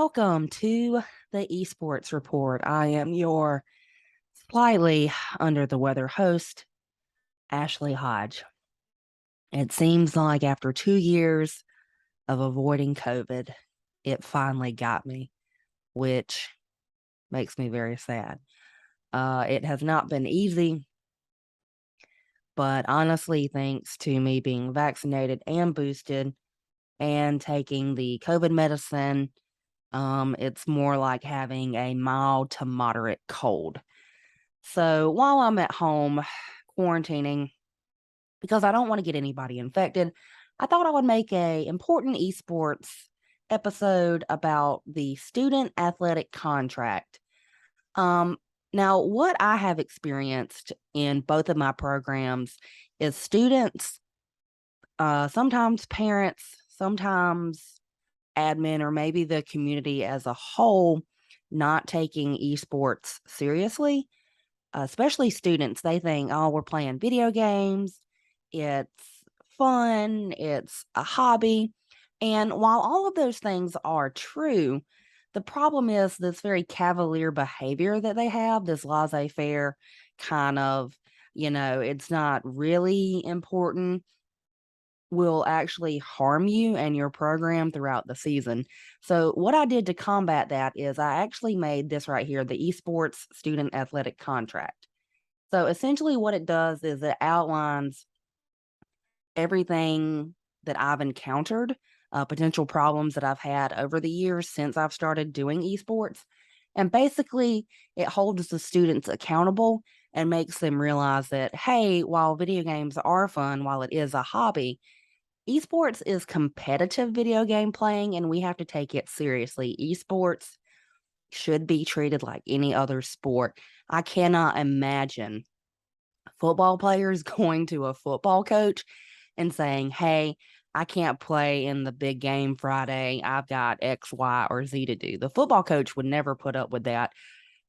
Welcome to the Esports Report. I am your slightly under the weather host, Ashley Hodge. It seems like after 2 years of avoiding COVID, it finally got me, which makes me very sad. It has not been easy, but honestly, thanks to me being vaccinated and boosted and taking the COVID medicine, it's more like having a mild to moderate cold. So while I'm at home quarantining, because I don't want to get anybody infected, I thought I would make a important esports episode about the student athletic contract. Um, Now, what I have experienced in both of my programs is students, sometimes parents, sometimes admin, or maybe the community as a whole, not taking esports seriously. Especially students, they think, oh, we're playing video games. It's fun. It's a hobby. And while all of those things are true, the problem is this very cavalier behavior that they have, this laissez faire kind of, it's not really important, will actually harm you and your program throughout the season. So what I did to combat that is I actually made this right here, the Esports Student Athletic Contract. So essentially what it does is it outlines everything that I've encountered, potential problems that I've had over the years since I've started doing esports. And basically, it holds the students accountable and makes them realize that, hey, while video games are fun, while it is a hobby, esports is competitive video game playing, and we have to take it seriously. Esports should be treated like any other sport. I cannot imagine football players going to a football coach and saying, hey, I can't play in the big game Friday. I've got X, Y, or Z to do. The football coach would never put up with that.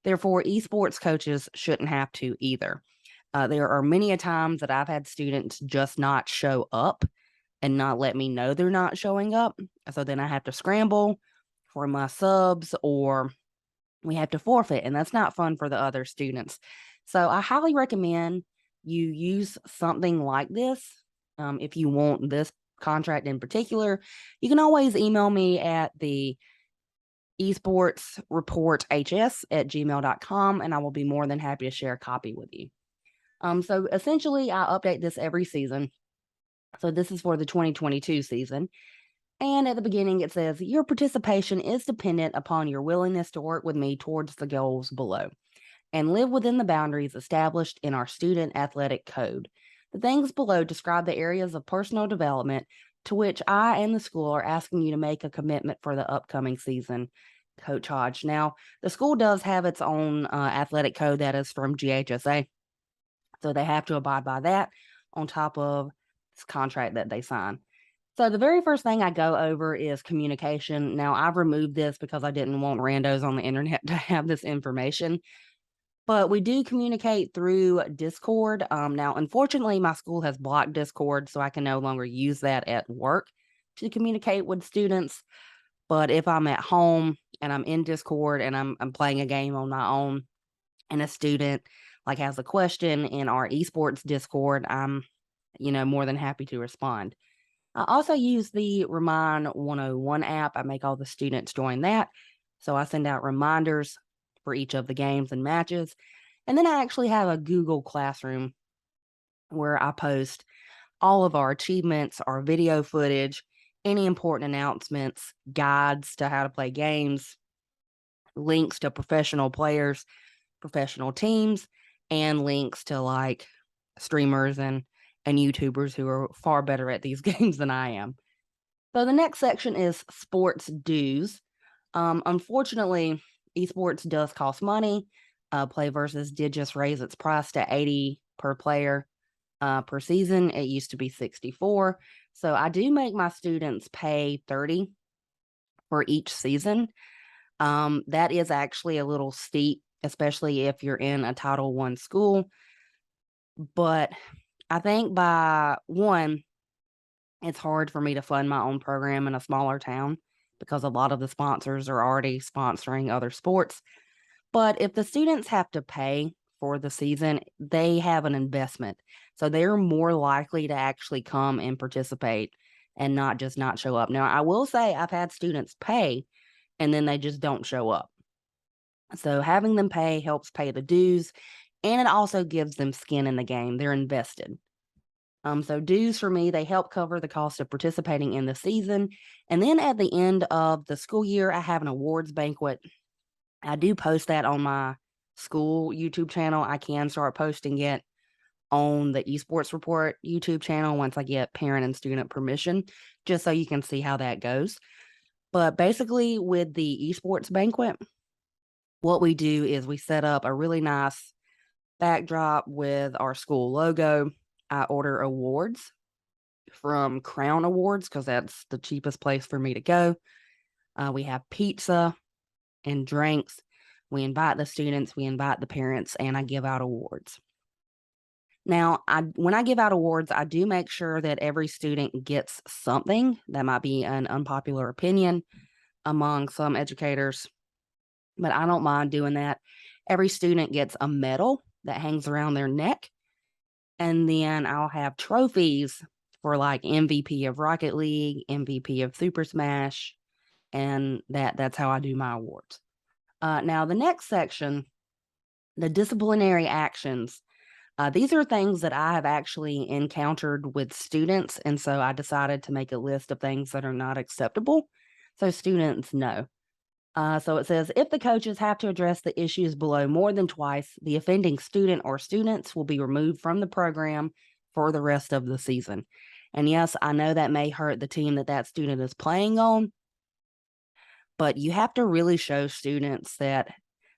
Therefore, esports coaches shouldn't have to either. There are many a times that I've had students just not show up and not let me know they're not showing up. So then I have to scramble for my subs, or we have to forfeit, and that's not fun for the other students. So I highly recommend you use something like this. If you want this contract in particular, you can always email me at the esportsreporths@gmail.com, and I will be more than happy to share a copy with you. So essentially, I update this every season. So this is for the 2022 season. And at the beginning, it says, your participation is dependent upon your willingness to work with me towards the goals below and live within the boundaries established in our student athletic code. The things below describe the areas of personal development to which I and the school are asking you to make a commitment for the upcoming season, Coach Hodge. Now, the school does have its own athletic code that is from GHSA, so they have to abide by that on top of this contract that they sign. So the very first thing I go over is communication. Now, I've removed this because I didn't want randos on the internet to have this information, but we do communicate through Discord. Now, unfortunately, my school has blocked Discord, so I can no longer use that at work to communicate with students. But if I'm at home and I'm in Discord and I'm playing a game on my own, and a student like has a question in our esports Discord, I'm more than happy to respond. I also use the Remind 101 app. I make all the students join that. So I send out reminders for each of the games and matches. And then I actually have a Google Classroom where I post all of our achievements, our video footage, any important announcements, guides to how to play games, links to professional players, professional teams, and links to like streamers and YouTubers who are far better at these games than I am. So the next section is sports dues. Unfortunately, esports does cost money. Play versus did just raise its price to 80 per player per season. It used to be 64. So I do make my students pay 30 for each season. That is actually a little steep, especially if you're in a Title I school. But I think by one, it's hard for me to fund my own program in a smaller town because a lot of the sponsors are already sponsoring other sports. But if the students have to pay for the season, they have an investment. So they're more likely to actually come and participate and not just not show up. Now, I will say I've had students pay and then they just don't show up. So having them pay helps pay the dues, and it also gives them skin in the game. They're invested. So dues for me, they help cover the cost of participating in the season. And then at the end of the school year, I have an awards banquet. I do post that on my school YouTube channel. I can start posting it on the Esports Report YouTube channel once I get parent and student permission, just so you can see how that goes. But basically, with the Esports banquet, what we do is we set up a really nice backdrop with our school logo. I order awards from Crown Awards because that's the cheapest place for me to go. We have pizza and drinks. We invite the students, we invite the parents, and I give out awards. Now, when I give out awards, I do make sure that every student gets something. That might be an unpopular opinion among some educators, but I don't mind doing that. Every student gets a medal that hangs around their neck, and then I'll have trophies for like MVP of Rocket League, MVP of Super Smash, and that's how I do my awards. Now, the next section, the disciplinary actions. These are things that I have actually encountered with students, and so I decided to make a list of things that are not acceptable so students know. So it says, if the coaches have to address the issues below more than twice, the offending student or students will be removed from the program for the rest of the season. And yes, I know that may hurt the team that student is playing on, but you have to really show students that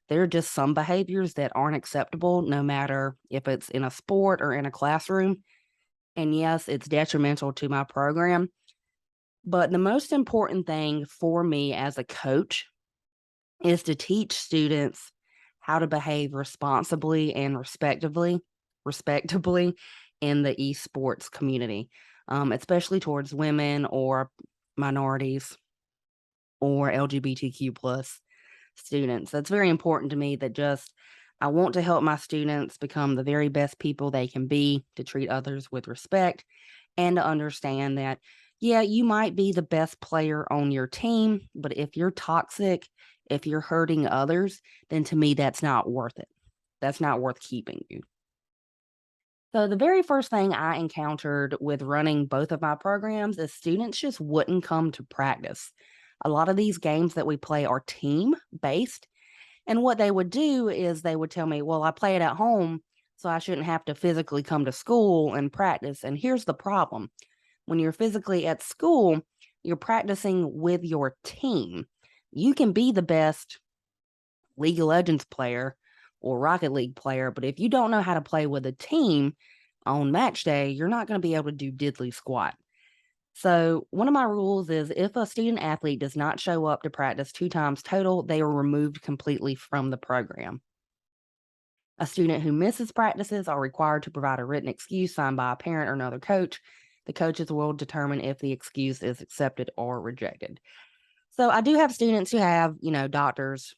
there are just some behaviors that aren't acceptable, no matter if it's in a sport or in a classroom. And yes, it's detrimental to my program. But the most important thing for me as a coach is to teach students how to behave responsibly and respectably in the esports community, especially towards women or minorities or LGBTQ plus students. That's very important to me, that I want to help my students become the very best people they can be, to treat others with respect, and to understand that, yeah, you might be the best player on your team, but if you're toxic, if you're hurting others, then to me, that's not worth it. That's not worth keeping you. So the very first thing I encountered with running both of my programs is students just wouldn't come to practice. A lot of these games that we play are team based. And what they would do is they would tell me, well, I play it at home, so I shouldn't have to physically come to school and practice. And here's the problem. When you're physically at school, you're practicing with your team. You can be the best League of Legends player or Rocket League player, but if you don't know how to play with a team on match day, you're not going to be able to do diddly squat. So one of my rules is, if a student athlete does not show up to practice 2 times total, they are removed completely from the program. A student who misses practices are required to provide a written excuse signed by a parent or another coach. The coaches will determine if the excuse is accepted or rejected. So I do have students who have, doctors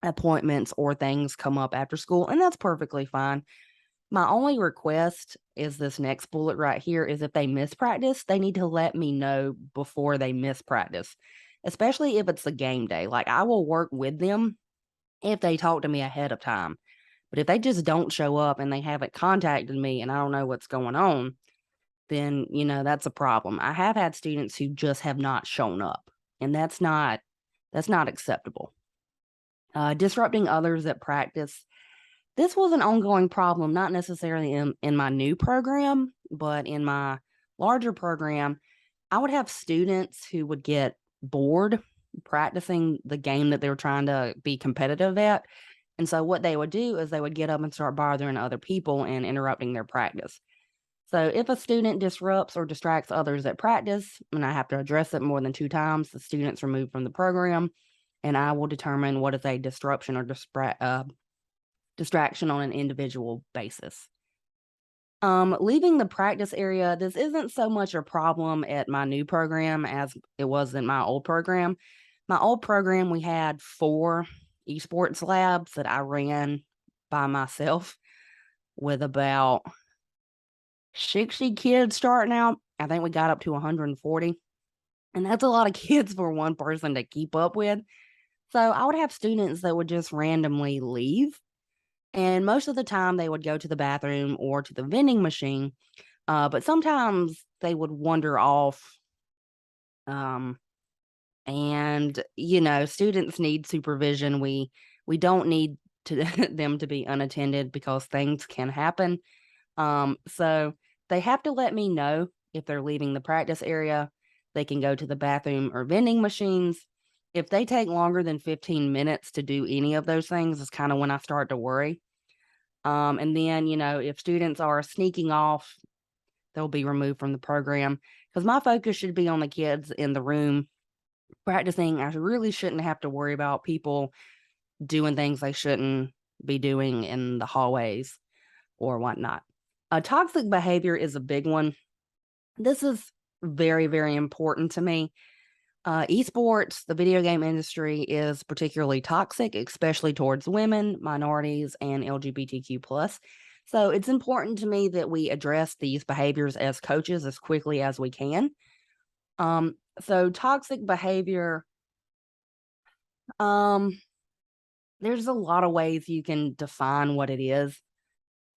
appointments or things come up after school, and that's perfectly fine. My only request is this next bullet right here, is if they miss practice, they need to let me know before they miss practice, especially if it's a game day. Like, I will work with them if they talk to me ahead of time. But if they just don't show up and they haven't contacted me and I don't know what's going on, then, that's a problem. I have had students who just have not shown up, and that's not acceptable. Disrupting others at practice. This was an ongoing problem, not necessarily in my new program, but in my larger program. I would have students who would get bored practicing the game that they were trying to be competitive at. And so what they would do is they would get up and start bothering other people and interrupting their practice. So if a student disrupts or distracts others at practice, and I have to address it more than 2 times, the student's removed from the program, and I will determine what is a disruption or distraction on an individual basis. Leaving the practice area, this isn't so much a problem at my new program as it was in my old program. My old program, we had 4 esports labs that I ran by myself with about 60 kids starting out. I think we got up to 140, and that's a lot of kids for one person to keep up with. So I would have students that would just randomly leave, and most of the time they would go to the bathroom or to the vending machine. But sometimes they would wander off. Um, and students need supervision. We don't need to them to be unattended because things can happen. So they have to let me know if they're leaving the practice area. They can go to the bathroom or vending machines. If they take longer than 15 minutes to do any of those things, is kind of when I start to worry. And then, if students are sneaking off, they'll be removed from the program because my focus should be on the kids in the room practicing. I really shouldn't have to worry about people doing things they shouldn't be doing in the hallways or whatnot. Toxic behavior is a big one. This is very, very important to me. Esports, the video game industry, is particularly toxic, especially towards women, minorities, and LGBTQ plus. So it's important to me that we address these behaviors as coaches as quickly as we can. So toxic behavior, um, there's a lot of ways you can define what it is.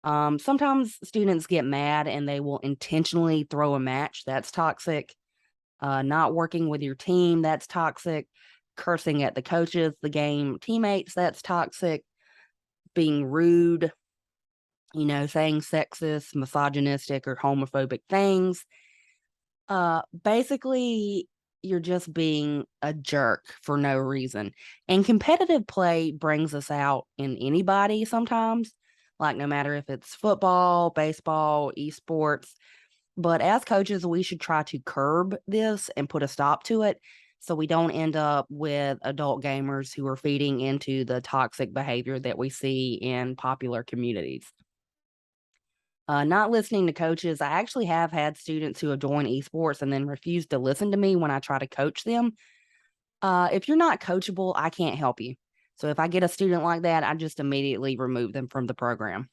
Sometimes students get mad and they will intentionally throw a match. That's toxic. Not working with your team, that's toxic. Cursing at the coaches, the game teammates, that's toxic. Being rude, saying sexist, misogynistic, or homophobic things. Basically, you're just being a jerk for no reason. And competitive play brings us out in anybody sometimes, like no matter if it's football, baseball, esports. But as coaches, we should try to curb this and put a stop to it so we don't end up with adult gamers who are feeding into the toxic behavior that we see in popular communities. Not listening to coaches. I actually have had students who have joined esports and then refused to listen to me when I try to coach them. If you're not coachable, I can't help you. So if I get a student like that, I just immediately remove them from the program.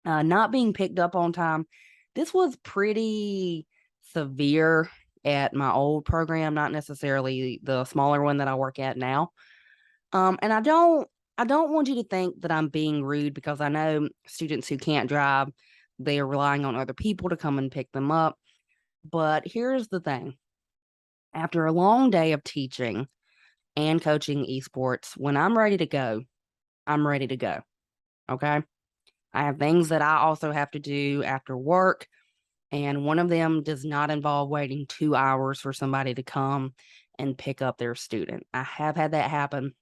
Not being picked up on time. This was pretty severe at my old program, not necessarily the smaller one that I work at now. And I don't want you to think that I'm being rude because I know students who can't drive, they are relying on other people to come and pick them up. But here's the thing. After a long day of teaching and coaching esports, when I'm ready to go, I'm ready to go. Okay? I have things that I also have to do after work, and one of them does not involve waiting 2 hours for somebody to come and pick up their student. I have had that happen.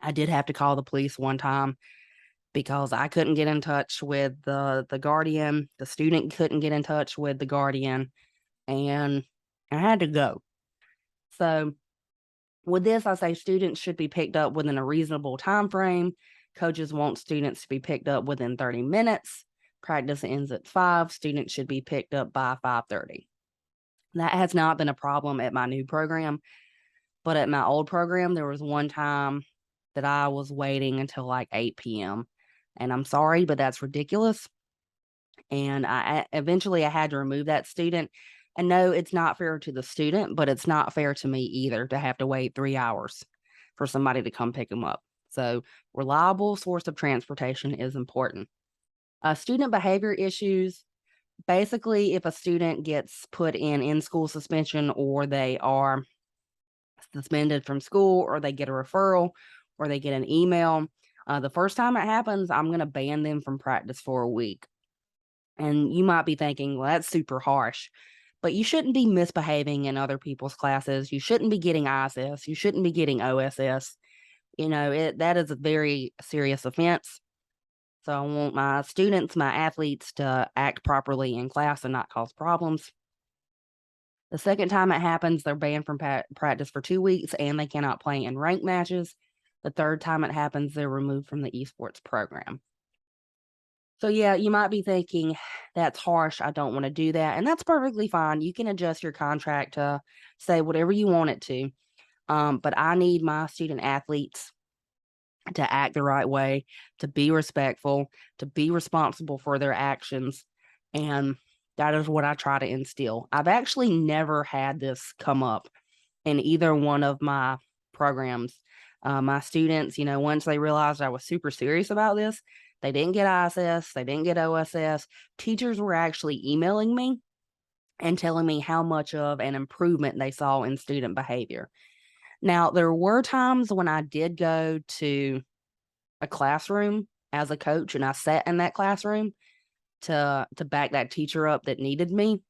I did have to call the police one time because I couldn't get in touch with the guardian. The student couldn't get in touch with the guardian, and I had to go. So with this, I say students should be picked up within a reasonable time frame. Coaches want students to be picked up within 30 minutes. Practice ends at 5. Students should be picked up by 5:30. That has not been a problem at my new program, but at my old program, there was one time that I was waiting until like 8 p.m. And I'm sorry, but that's ridiculous. And I eventually I had to remove that student. And no, it's not fair to the student, but it's not fair to me either to have to wait 3 hours for somebody to come pick them up. So reliable source of transportation is important. Student behavior issues. Basically, if a student gets put in school suspension, or they are suspended from school, or they get a referral, or they get an email, the first time it happens, I'm going to ban them from practice for a week. And you might be thinking, well, that's super harsh. But you shouldn't be misbehaving in other people's classes. You shouldn't be getting ISS. You shouldn't be getting OSS. That is a very serious offense. So I want my students, my athletes, to act properly in class and not cause problems. The second time it happens, they're banned from practice for 2 weeks and they cannot play in ranked matches. The third time it happens, they're removed from the esports program. So yeah, you might be thinking, that's harsh. I don't want to do that. And that's perfectly fine. You can adjust your contract to say whatever you want it to. But I need my student athletes to act the right way, to be respectful, to be responsible for their actions. And that is what I try to instill. I've actually never had this come up in either one of my programs. My students, once they realized I was super serious about this, they didn't get ISS, they didn't get OSS. Teachers were actually emailing me and telling me how much of an improvement they saw in student behavior. Now, there were times when I did go to a classroom as a coach and I sat in that classroom to back that teacher up that needed me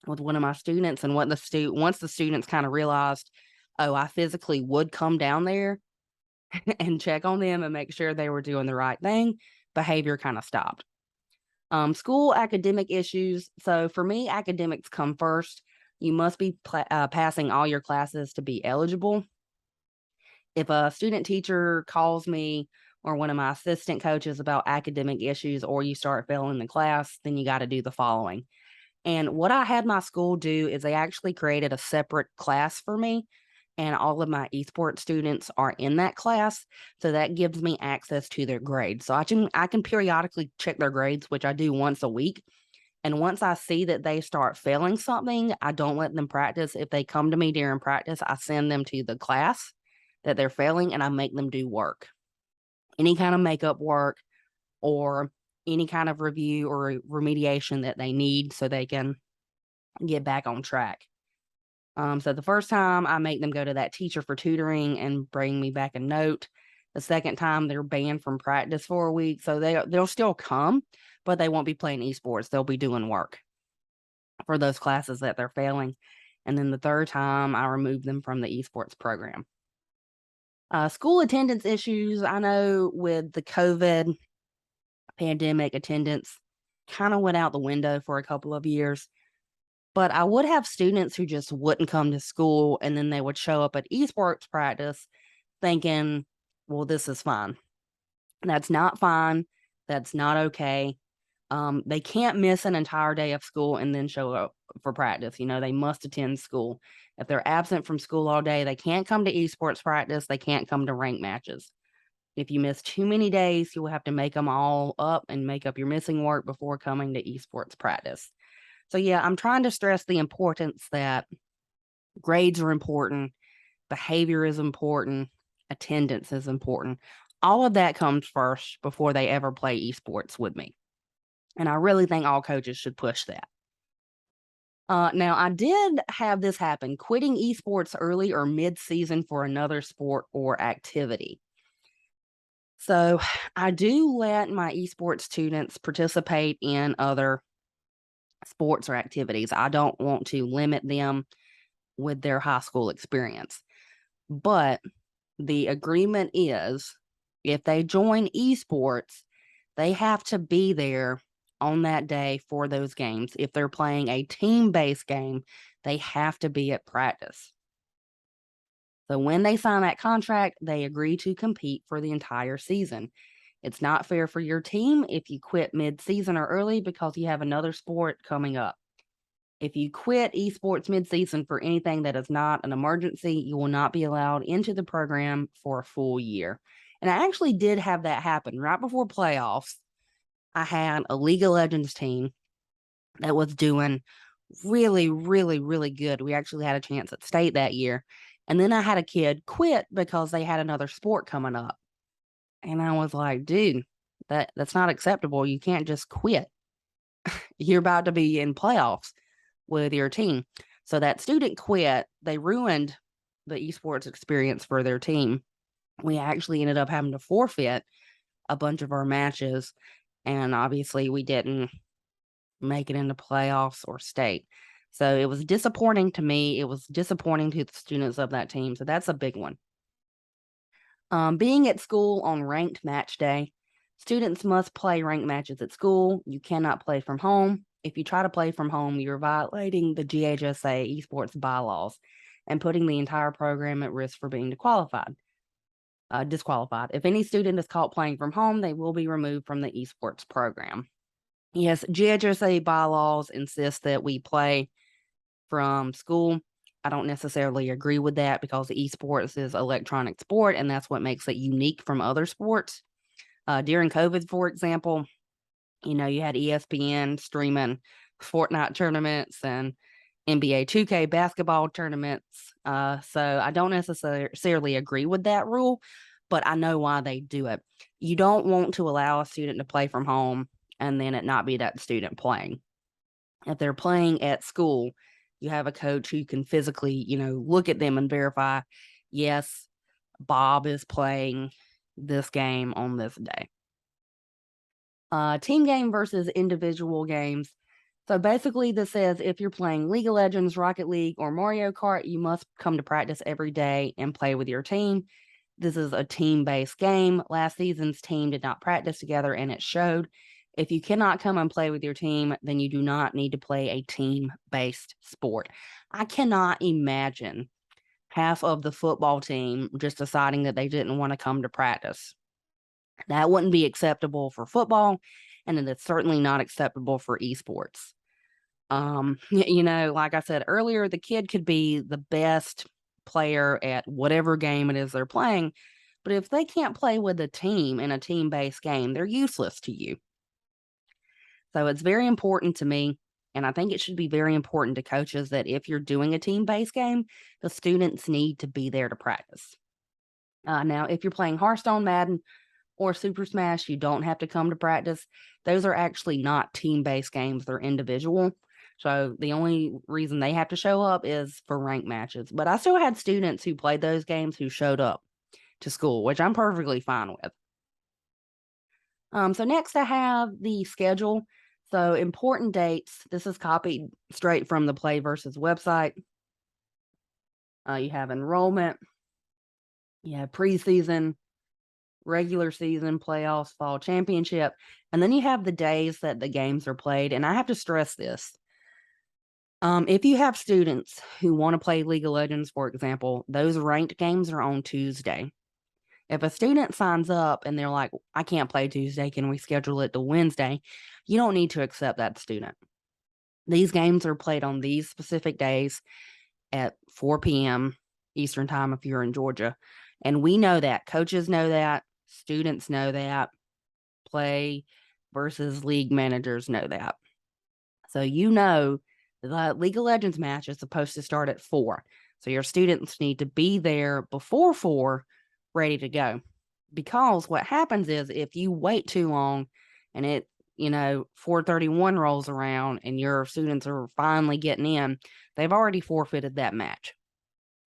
with one of my students. And once the students kind of realized, oh, I physically would come down there and check on them and make sure they were doing the right thing, behavior kind of stopped. School academic issues. So for me, academics come first. You must be passing all your classes to be eligible. If a student teacher calls me or one of my assistant coaches about academic issues, or you start failing the class, then you got to do the following. And what I had my school do is they actually created a separate class for me, and all of my esports students are in that class. So that gives me access to their grades. So I can periodically check their grades, which I do once a week. And once I see that they start failing something, I don't let them practice. If they come to me during practice, I send them to the class that they're failing and I make them do work. Any kind of makeup work or any kind of review or remediation that they need so they can get back on track. So the first time I make them go to that teacher for tutoring and bring me back a note. The second time they're banned from practice for a week. So they'll still come, but they won't be playing esports. They'll be doing work for those classes that they're failing. And then the third time I remove them from the esports program. School attendance issues. I know with the COVID pandemic, attendance kind of went out the window for a couple of years. But I would have students who just wouldn't come to school and then they would show up at esports practice thinking, well, this is fine. That's not fine. That's not okay. They can't miss an entire day of school and then show up for practice. They must attend school. If they're absent from school all day, they can't come to esports practice. They can't come to rank matches. If you miss too many days, you will have to make them all up and make up your missing work before coming to esports practice. So yeah, I'm trying to stress the importance that grades are important, behavior is important, attendance is important. All of that comes first before they ever play esports with me. And I really think all coaches should push that. Now, I did have this happen, quitting esports early or mid-season for another sport or activity. So I do let my esports students participate in other sports or activities. I don't want to limit them with their high school experience. But the agreement is if they join esports, they have to be there on that day for those games. If they're playing a team-based game, they have to be at practice. So when they sign that contract, they agree to compete for the entire season. It's not fair for your team if you quit mid-season or early because you have another sport coming up. If you quit esports mid-season for anything that is not an emergency, you will not be allowed into the program for a full year. And I actually did have that happen right before playoffs. I had a League of Legends team that was doing really, really, really good. We actually had a chance at state that year. And then I had a kid quit because they had another sport coming up. And I was like, dude, that's not acceptable. You can't just quit. You're about to be in playoffs with your team. So that student quit. They ruined the esports experience for their team. We actually ended up having to forfeit a bunch of our matches. And obviously we didn't make it into playoffs or state. So it was disappointing to me. It was disappointing to the students of that team. So that's a big one. Being at school on ranked match day, students must play ranked matches at school. You cannot play from home. If you try to play from home, you're violating the GHSA esports bylaws and putting the entire program at risk for being disqualified. disqualified. If any student is caught playing from home, they will be removed from the esports program. Yes, GHSA bylaws insist that we play from school. I don't necessarily agree with that because esports is electronic sport, and that's what makes it unique from other sports. During COVID, for example, you had ESPN streaming Fortnite tournaments and NBA 2K basketball tournaments. So I don't necessarily agree with that rule, but I know why they do it. You don't want to allow a student to play from home and then it not be that student playing. If they're playing at school, you have a coach who can physically, look at them and verify, yes, Bob is playing this game on this day. Team game versus individual games. So basically, this says if you're playing League of Legends, Rocket League, or Mario Kart, you must come to practice every day and play with your team. This is a team-based game. Last season's team did not practice together, and it showed. If you cannot come and play with your team, then you do not need to play a team-based sport. I cannot imagine half of the football team just deciding that they didn't want to come to practice. That wouldn't be acceptable for football, and it is certainly not acceptable for esports. Like I said earlier, the kid could be the best player at whatever game it is they're playing, but if they can't play with a team in a team-based game, they're useless to you. So it's very important to me, and I think it should be very important to coaches that if you're doing a team-based game, the students need to be there to practice. Now, if you're playing Hearthstone, Madden, or Super Smash, you don't have to come to practice. Those are actually not team-based games, they're individual. So the only reason they have to show up is for ranked matches. But I still had students who played those games who showed up to school, which I'm perfectly fine with. So next I have the schedule. So important dates. This is copied straight from the Play Versus website. You have enrollment. You have preseason, regular season, playoffs, fall championship, and then you have the days that the games are played. And I have to stress this. If you have students who want to play League of Legends, for example, those ranked games are on Tuesday. If a student signs up and they're like, I can't play Tuesday, can we schedule it to Wednesday? You don't need to accept that student. These games are played on these specific days at 4 p.m. Eastern time if you're in Georgia. And we know that. Coaches know that. Students know that. Play versus league managers know that. So the League of Legends match is supposed to start at 4. So your students need to be there before 4, ready to go. Because what happens is if you wait too long and 4:31 rolls around and your students are finally getting in, they've already forfeited that match.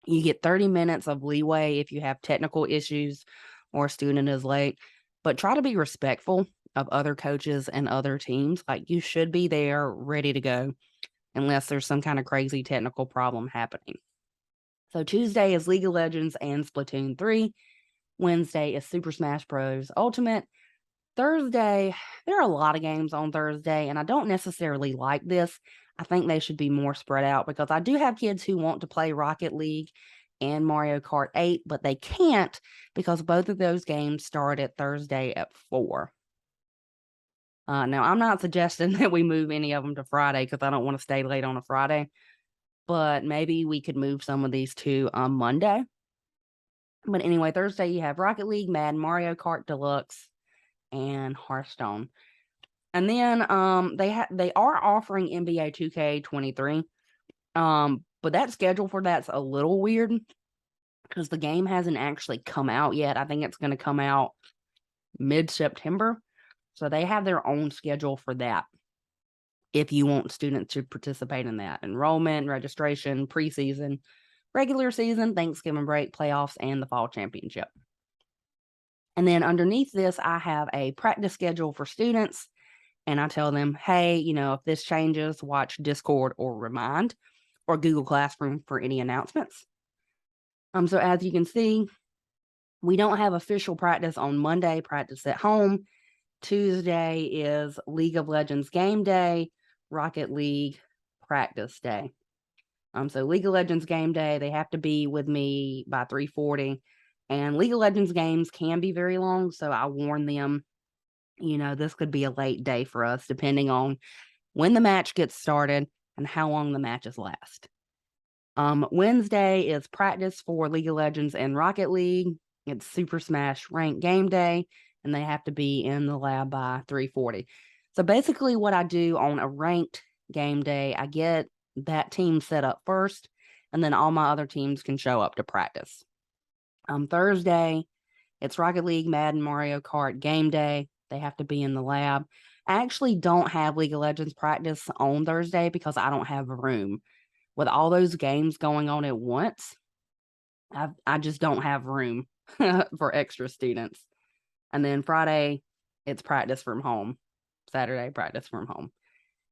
You get 30 minutes of leeway if you have technical issues or a student is late, but try to be respectful of other coaches and other teams. Like, you should be there ready to go unless there's some kind of crazy technical problem happening. So Tuesday is League of Legends and Splatoon 3. Wednesday is Super Smash Bros. Ultimate. Thursday, there are a lot of games on Thursday, and I don't necessarily like this. I think they should be more spread out because I do have kids who want to play Rocket League and Mario Kart 8, but they can't because both of those games start at Thursday at 4. Now, I'm not suggesting that we move any of them to Friday because I don't want to stay late on a Friday, but maybe we could move some of these to Monday. But anyway, Thursday you have Rocket League, Madden, Mario Kart Deluxe, and Hearthstone. And then they are offering NBA 2K23. But that schedule for that's a little weird because the game hasn't actually come out yet. I think it's going to come out mid-September. So they have their own schedule for that. If you want students to participate in that, enrollment, registration, preseason, regular season, Thanksgiving break, playoffs, and the fall championship. And then underneath this, I have a practice schedule for students. And I tell them, hey, if this changes, watch Discord or Remind or Google Classroom for any announcements. So as you can see, we don't have official practice on Monday, practice at home. Tuesday is League of Legends game day, Rocket League practice day. So League of Legends game day, they have to be with me by 3:40. And League of Legends games can be very long, so I warn them, this could be a late day for us depending on when the match gets started and how long the matches last. Wednesday is practice for League of Legends and Rocket League. It's Super Smash ranked game day, and they have to be in the lab by 3:40. So basically what I do on a ranked game day, I get that team set up first, and then all my other teams can show up to practice. Thursday, it's Rocket League, Madden, Mario Kart game day. They have to be in the lab. I actually don't have League of Legends practice on Thursday because I don't have a room. With all those games going on at once, I just don't have room for extra students. And then Friday, it's practice from home. Saturday, practice from home.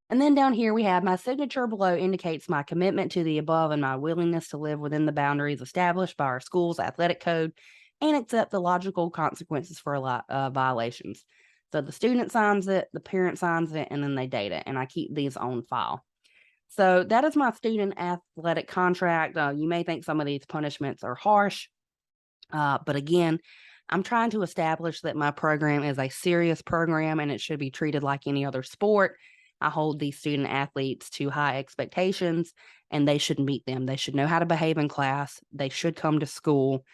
And then down here we have my signature below indicates my commitment to the above and my willingness to live within the boundaries established by our school's athletic code and accept the logical consequences for violations. So the student signs it, the parent signs it, and then they date it. And I keep these on file. So that is my student athletic contract. You may think some of these punishments are harsh, but again, I'm trying to establish that my program is a serious program and it should be treated like any other sport. I hold these student athletes to high expectations and they should meet them. They should know how to behave in class. They should come to school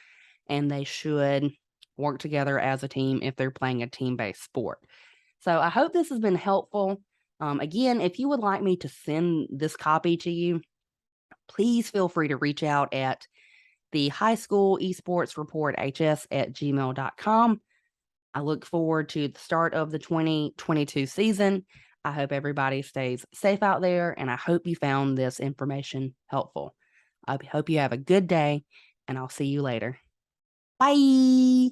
and they should work together as a team if they're playing a team-based sport. So I hope this has been helpful. Again, if you would like me to send this copy to you, please feel free to reach out at the high school esports report hs@gmail.com. I look forward to the start of the 2022 season. I hope everybody stays safe out there, and I hope you found this information helpful. I hope you have a good day, and I'll see you later. Bye.